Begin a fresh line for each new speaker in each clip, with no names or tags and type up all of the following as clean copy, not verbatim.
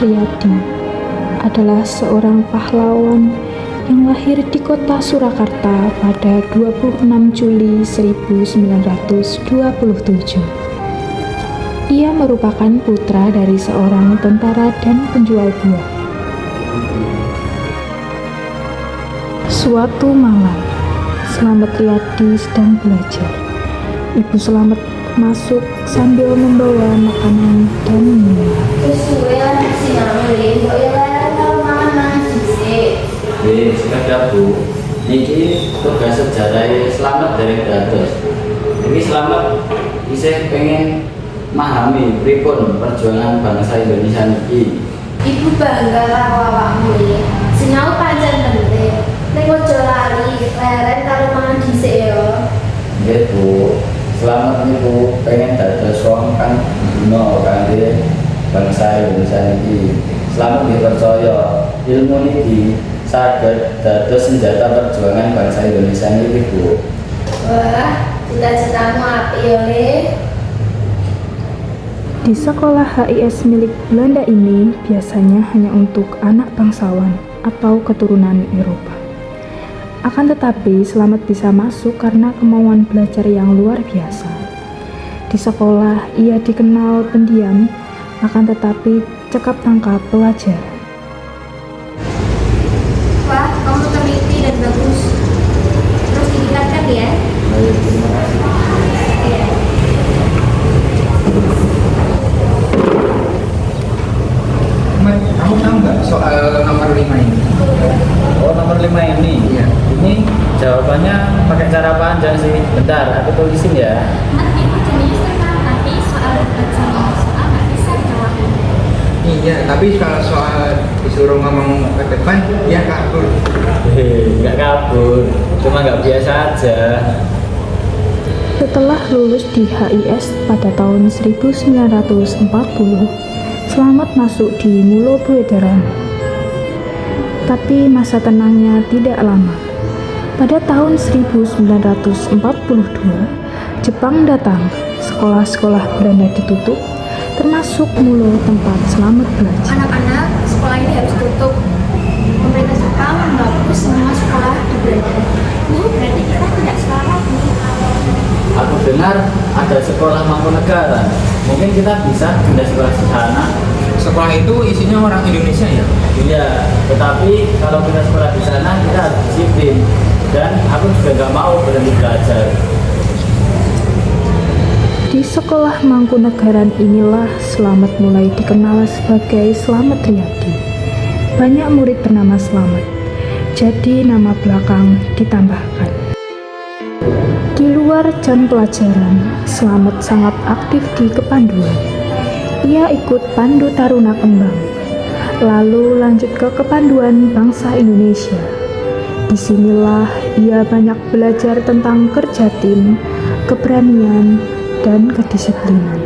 Riyadi adalah seorang pahlawan yang lahir di kota Surakarta pada 26 Juli 1927. Ia merupakan putra dari seorang tentara dan penjual buah. Suatu malam, Slamet Riyadi sedang belajar. Ibu Slamet masuk sambil membawa makanan dan minuman.
Sudah Bu, ini tugas sejarah Slamet dari dados. Ini Slamet isih pengen memahami pripun perjuangan bangsa Indonesia niki.
Ibu bangga karo awakmu iki. Sinau pancen penting. Ning ojo lali leren karo mangan dhisik ya.
Nggih Bu, Slamet niku pengen dados wong kang guna kangge bangsa Indonesia niki. Slamet dipercaya ilmu niki saged dados senjata perjuangan bangsa Indonesia niki Bu.
Wah, cita-citamu apik ya, Le.
Di sekolah HIS milik Belanda ini biasanya hanya untuk anak bangsawan atau keturunan Eropa. Akan tetapi Slamet bisa masuk karena kemauan belajar yang luar biasa. Di sekolah ia dikenal pendiam, akan tetapi cekap tangkap pelajaran.
Wah, kamu teliti dan bagus. Terus ditingkatkan ya.
Baik, terima kasih.
Iya.
Kamu tahu nggak soal nomor 5 ini?
Oh, nomor 5 ini?
Iya.
Ini jawabannya pakai cara panjang sih. Bentar, aku tulisin ya.
Nanti itu jenis tenang, tapi soal bacaan soal nggak bisa jawab.
Iya, tapi kalau soal disuruh ngomong ke depan, dia kabur.
Nggak kabur, cuma nggak biasa aja.
Setelah lulus di HIS pada tahun 1940, Slamet masuk di Mulo Buederan. Tapi masa tenangnya tidak lama. Pada tahun 1942, Jepang datang, sekolah-sekolah Belanda ditutup, termasuk Mulo tempat Slamet belajar.
Anak-anak, sekolah ini harus tutup. Pemerintah Jepang menghapus semua sekolah di Belanda. Bu, berarti kita tidak sekolah lagi.
Aku dengar ada sekolah Mangkunegaran. Mungkin kita bisa pindah sekolah di sana.
Sekolah itu isinya orang Indonesia ya?
Iya, tetapi kalau kita sekolah di sana kita harus disiplin. Dan aku juga nggak mau berhenti belajar.
Di sekolah Mangkunegaran inilah Slamet mulai dikenal sebagai Slamet Riyadi. Banyak murid bernama Slamet, jadi nama belakang ditambahkan. Di luar jam pelajaran, Slamet sangat aktif di kepanduan. Ia ikut Pandu Taruna Kembang, lalu lanjut ke kepanduan bangsa Indonesia. Disinilah ia banyak belajar tentang kerja tim, keberanian, dan kedisiplinan.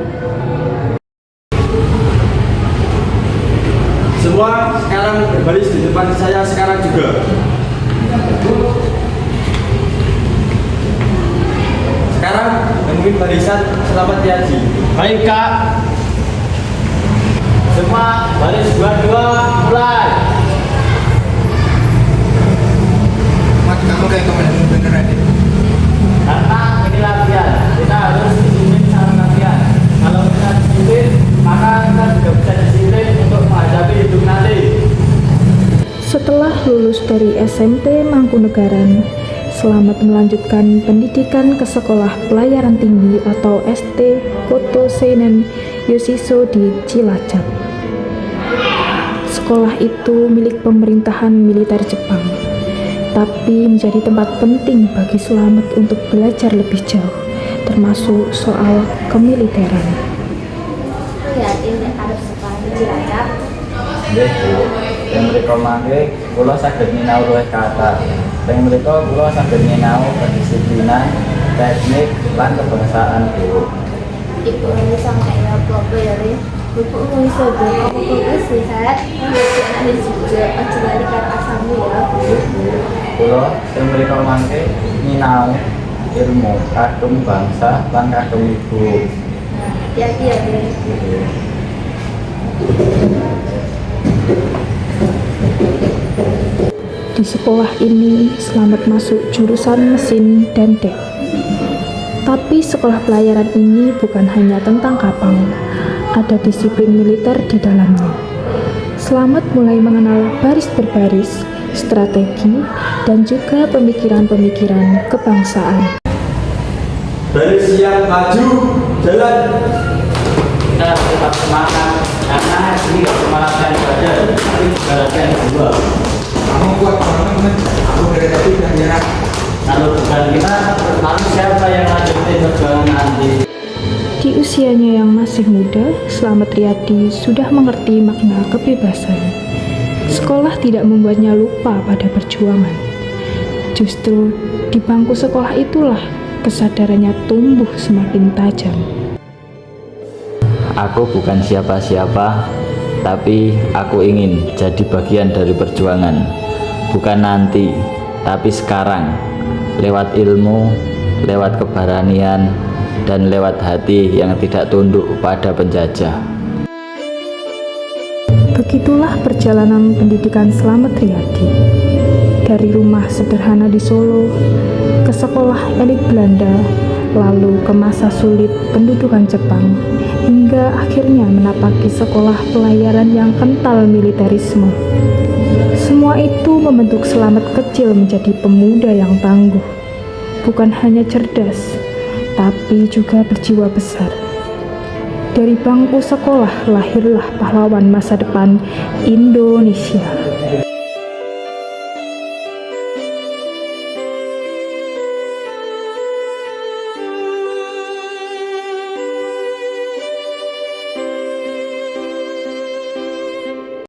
Semua sekarang berbaris di depan saya sekarang juga. Sekarang memimpin barisan Slamet Riyadi.
Baik Kak. Semua baris 22 mulai.
Mat, kamu kayak komandan beneran deh.
Karena ini latihan, kita harus disiplin saat latihan. Kalau kita disiplin, maka kita juga bisa disiplin untuk menghadapi hidup nanti.
Setelah lulus dari SMP Mangkunegaran, Slamet melanjutkan pendidikan ke Sekolah Pelayaran Tinggi atau ST Koto Seinen Yoshiso di Cilacap. Sekolah itu milik pemerintahan militer Jepang, tapi menjadi tempat penting bagi Slamet untuk belajar lebih jauh, termasuk soal kemiliteran.
Lihat ini ada sekolah di Cilacap.
Nggih Bu, yang mereka mangke kula saged nyinau luwih kata. Yang mereka kula saged nyinau kedisiplinan, teknik, lan kebangsaan Bu.
Ibu ini sampai apa ya, Le? Ibu mau isodo, kamu kudu sehat, menjadi anak juga, aja lari karo asamu ya.
Nggih Bu, kula yang mereka mangke nyinau ilmu kadung bangsa lan kadung ibu.
Hati-hati ya, Le.
Di sekolah ini Slamet masuk jurusan mesin dan dek. Tapi sekolah pelayaran ini bukan hanya tentang kapal, ada disiplin militer di dalamnya. Slamet mulai mengenal baris berbaris, strategi, dan juga pemikiran-pemikiran kebangsaan.
Baris siap maju, jalan.
Kita tetap semangat karena ini gak cuma latihan saja, tapi juga latihan jiwa.
Kamu kuat banget, men. Aku dari tadi udah nyerah.
Kalau bukan kita, lalu siapa yang lanjutin perjuangan nanti?
Di usianya yang masih muda, Slamet Riyadi sudah mengerti makna kebebasan. Sekolah tidak membuatnya lupa pada perjuangan. Justru di bangku sekolah itulah kesadarannya tumbuh semakin tajam.
Aku bukan siapa-siapa, tapi aku ingin jadi bagian dari perjuangan. Bukan nanti, tapi sekarang. Lewat ilmu, lewat keberanian, dan lewat hati yang tidak tunduk pada penjajah.
Begitulah perjalanan pendidikan Slamet Riyadi. Dari rumah sederhana di Solo, ke sekolah elit Belanda, lalu ke masa sulit pendudukan Jepang, hingga akhirnya menapaki sekolah pelayaran yang kental militerisme. Semua itu membentuk Slamet kecil menjadi pemuda yang tangguh. Bukan hanya cerdas, tapi juga berjiwa besar. Dari bangku sekolah lahirlah pahlawan masa depan Indonesia.